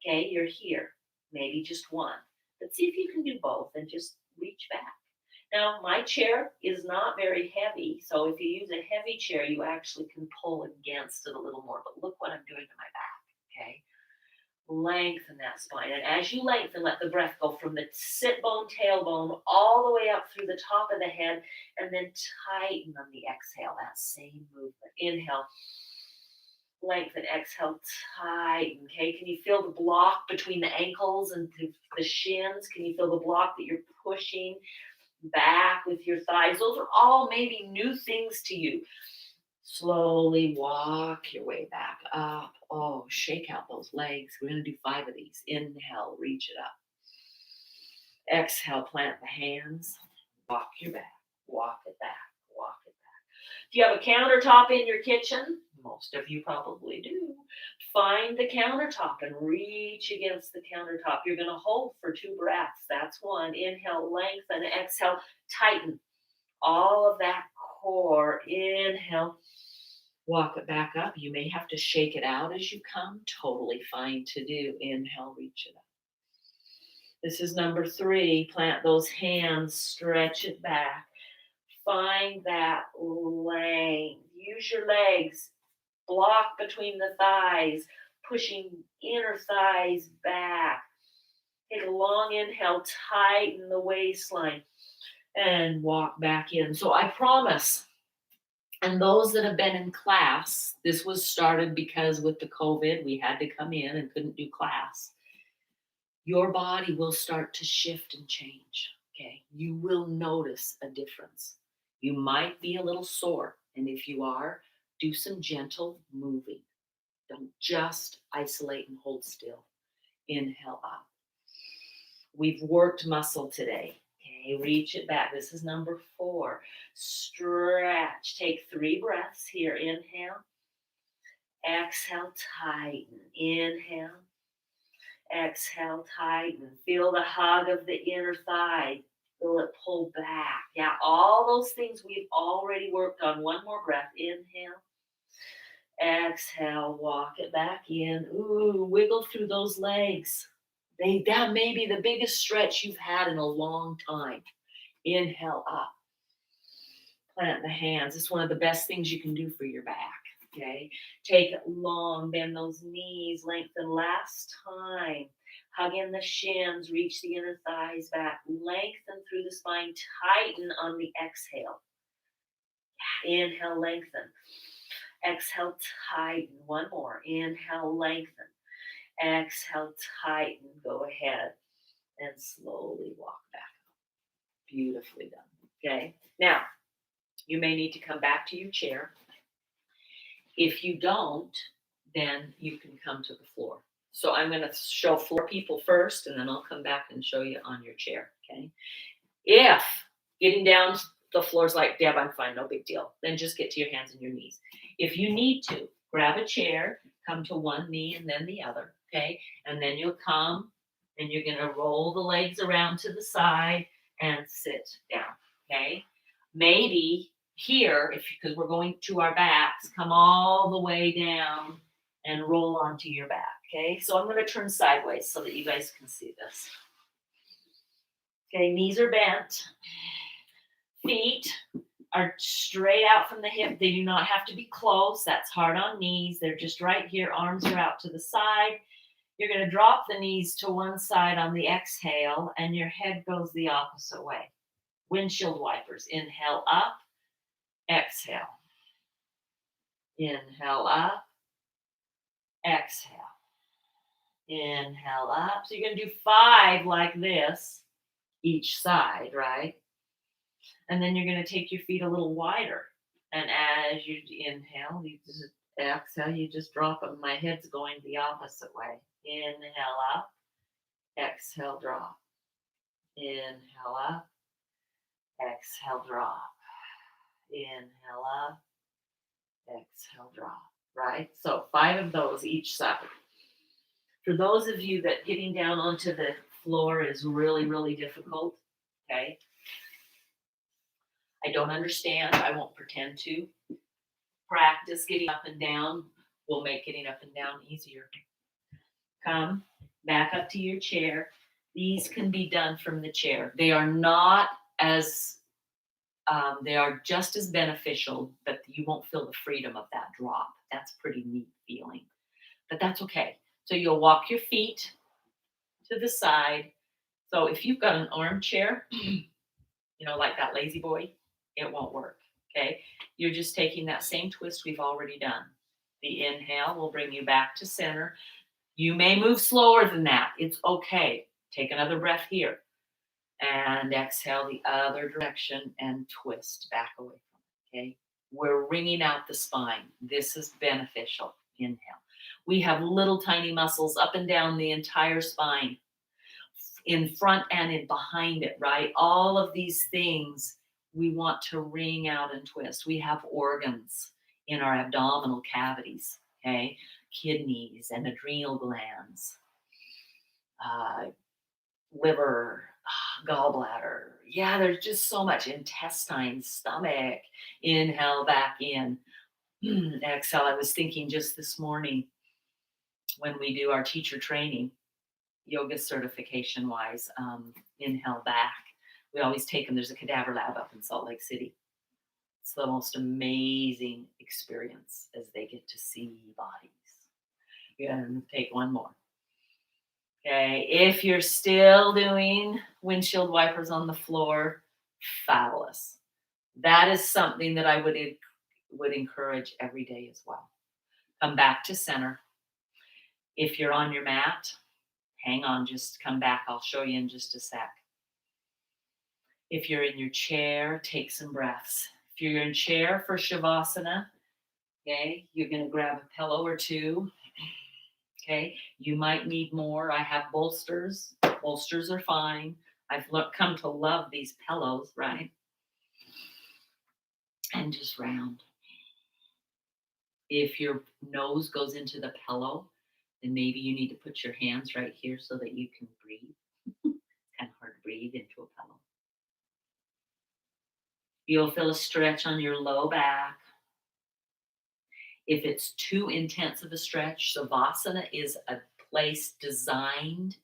okay, you're here. Maybe just one. But see if you can do both and just reach back. Now, my chair is not very heavy, so if you use a heavy chair, you actually can pull against it a little more. But look what I'm doing to my back, okay? Lengthen that spine. And as you lengthen, let the breath go from the sit bone, tailbone, all the way up through the top of the head, and then tighten on the exhale, that same movement. Inhale, lengthen, exhale, tighten, okay? Can you feel the block between the ankles and the shins? Can you feel the block that you're pushing back with your thighs? Those are all maybe new things to you. Slowly walk your way back up. Oh, shake out those legs. We're going to do 5 of these. Inhale, reach it up. Exhale, plant the hands. Walk your back. Walk it back. Walk it back. Do you have a countertop in your kitchen? Most of you probably do. Find the countertop and reach against the countertop. You're going to hold for 2 breaths. That's 1. Inhale, lengthen. Exhale, tighten. All of that core. Inhale. Walk it back up. You may have to shake it out as you come. Totally fine to do. Inhale, reach it up. This is number 3. Plant those hands. Stretch it back. Find that length. Use your legs. Block between the thighs, pushing inner thighs back. Take a long inhale, tighten the waistline, and walk back in. So I promise, and those that have been in class, this was started because with the COVID, we had to come in and couldn't do class. Your body will start to shift and change, okay? You will notice a difference. You might be a little sore, and if you are, do some gentle moving. Don't just isolate and hold still. Inhale up. We've worked muscle today. Okay, reach it back. This is number 4. Stretch. Take 3 breaths here. Inhale. Exhale, tighten. Inhale. Exhale, tighten. Feel the hug of the inner thigh. Feel it pull back. Yeah, all those things we've already worked on. 1 more breath. Inhale. Exhale, walk it back in. Ooh, wiggle through those legs. That may be the biggest stretch you've had in a long time. Inhale up. Plant the hands. It's one of the best things you can do for your back. Okay. Take it long. Bend those knees. Lengthen. Last time. Hug in the shins. Reach the inner thighs back. Lengthen through the spine. Tighten on the exhale. Inhale, lengthen. Exhale, tighten. 1 more. Inhale, lengthen. Exhale, tighten. Go ahead and slowly walk back up. Beautifully done. Okay. Now, you may need to come back to your chair. If you don't, then you can come to the floor. So I'm going to show floor people first, and then I'll come back and show you on your chair. Okay. If getting down the floor's like, Deb, I'm fine, no big deal, then just get to your hands and your knees. If you need to, grab a chair, come to one knee and then the other, okay? And then you'll come And you're going to roll the legs around to the side and sit down. Okay. Maybe here, because we're going to our backs, come all the way down and roll onto your back. Okay. So I'm going to turn sideways so that you guys can see this. Okay. Knees are bent. Feet are straight out from the hip. They do not have to be close. That's hard on knees. They're just right here. Arms are out to the side. You're going to drop the knees to one side on the exhale, and your head goes the opposite way. Windshield wipers. Inhale up, exhale. Inhale up, exhale. Inhale up. So you're going to do 5 like this, each side, right? And then you're going to take your feet a little wider. And as you inhale, you just exhale, you just drop them. My head's going the opposite way. Inhale up, exhale, drop. Inhale up, exhale, drop. Inhale up, exhale, drop. Right? So 5 of those each side. For those of you that getting down onto the floor is really, really difficult, okay? I don't understand. I won't pretend to. Practice getting up and down will make getting up and down easier. Come back up to your chair. These can be done from the chair. They are not as, they are just as beneficial, but you won't feel the freedom of that drop. That's pretty neat feeling, but that's okay. So you'll walk your feet to the side. So if you've got an armchair, like that lazy boy, it won't work, okay? You're just taking that same twist we've already done. The inhale will bring you back to center. You may move slower than that. It's okay. Take another breath here. And exhale the other direction and twist back away from it, okay? We're wringing out the spine. This is beneficial. Inhale. We have little tiny muscles up and down the entire spine, in front and in behind it, right? All of these things we want to wring out and twist. We have organs in our abdominal cavities, okay? Kidneys and adrenal glands, liver, gallbladder. Yeah, there's just so much. Intestine, stomach. Inhale back in. Exhale. I was thinking just this morning when we do our teacher training, yoga certification wise, inhale back. We always take them. There's a cadaver lab up in Salt Lake City. It's the most amazing experience as they get to see bodies. We're going to take one more. Okay, if you're still doing windshield wipers on the floor, fabulous. That is something that I would encourage every day as well. Come back to center. If you're on your mat, hang on, just come back. I'll show you in just a sec. If you're in your chair, take some breaths. If you're in chair for Shavasana, okay, you're going to grab a pillow or two. Okay, you might need more. I have bolsters. Bolsters are fine. I've come to love these pillows, right? And just round. If your nose goes into the pillow, then maybe you need to put your hands right here so that you can breathe. It's kind of hard to breathe into a pillow. You'll feel a stretch on your low back. If it's too intense of a stretch, Savasana is a place designed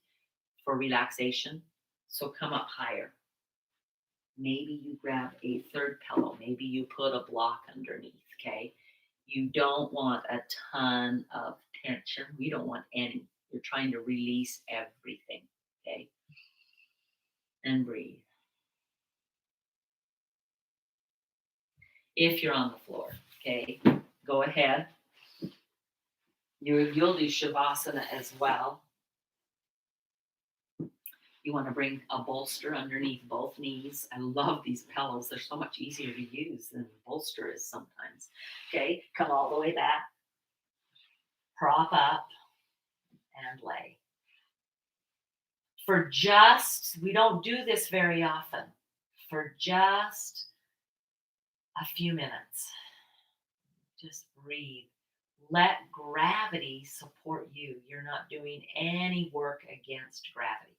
for relaxation. So come up higher. Maybe you grab a third pillow. Maybe you put a block underneath, okay? You don't want a ton of tension. We don't want any. You're trying to release everything, okay? And breathe. If you're on the floor, okay, go ahead. You'll do Shavasana as well. You want to bring a bolster underneath both knees. I love these pillows. They're so much easier to use than the bolster is sometimes. Okay, come all the way back. Prop up and lay. We don't do this very often. For just a few minutes, just breathe. Let gravity support you. You're not doing any work against gravity.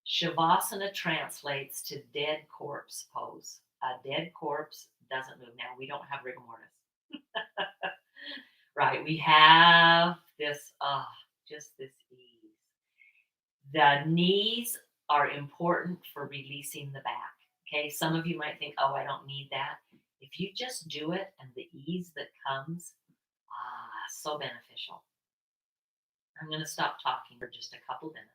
Shavasana translates to dead corpse pose. A dead corpse doesn't move. Now, we don't have rigor mortis. Right? We have this, just this ease. The knees are important for releasing the back. Okay, some of you might think, oh, I don't need that. If you just do it and the ease that comes, so beneficial. I'm going to stop talking for just a couple minutes.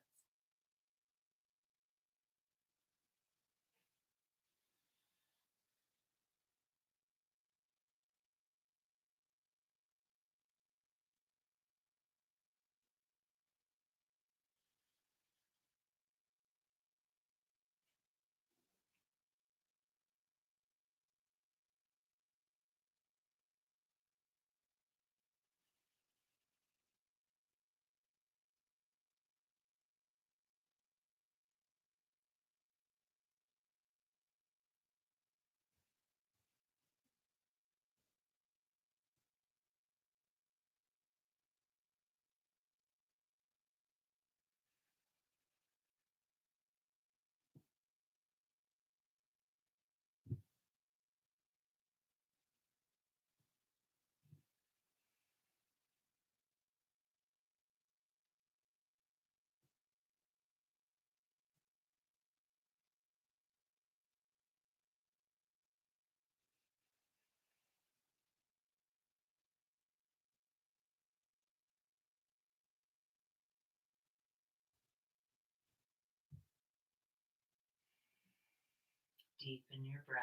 Deepen your breath.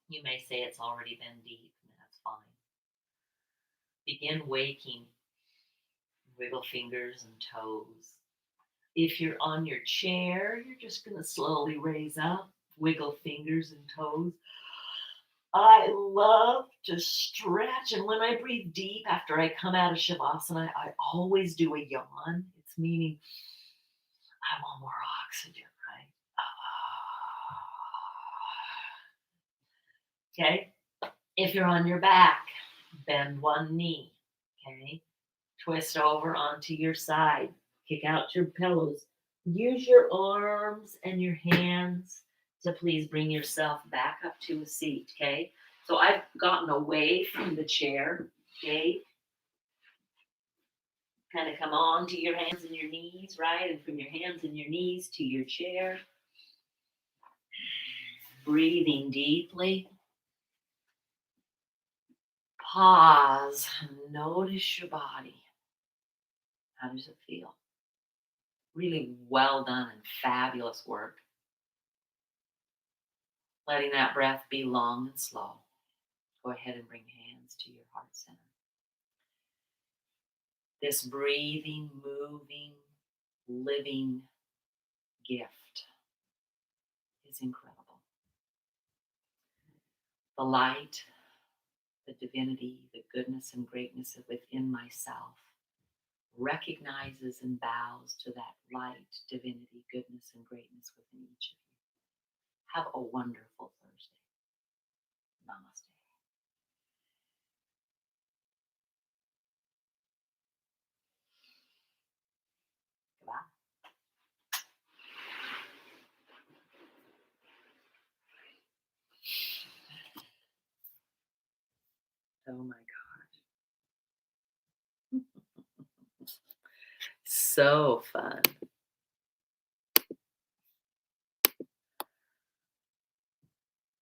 You may say it's already been deep, and that's fine. Begin waking. Wiggle fingers and toes. If you're on your chair, you're just going to slowly raise up, wiggle fingers and toes. I love to stretch, and when I breathe deep after I come out of Shavasana, I always do a yawn. It's meaning I want more oxygen, right? Okay. If you're on your back, bend one knee. Okay. Twist over onto your side. Kick out your pillows. Use your arms and your hands to please bring yourself back up to a seat. Okay. So I've gotten away from the chair. Okay. Kind of come on to your hands and your knees, right? And from your hands and your knees to your chair. Breathing deeply. Pause. Notice your body. How does it feel? Really well done and fabulous work. Letting that breath be long and slow. Go ahead and bring hands to your heart center. This breathing, moving, living gift is incredible. The light, the divinity, the goodness and greatness within myself recognizes and bows to that light, divinity, goodness, and greatness within each of you. Have a wonderful Thursday. Namaste. Goodbye. Oh my God. So fun.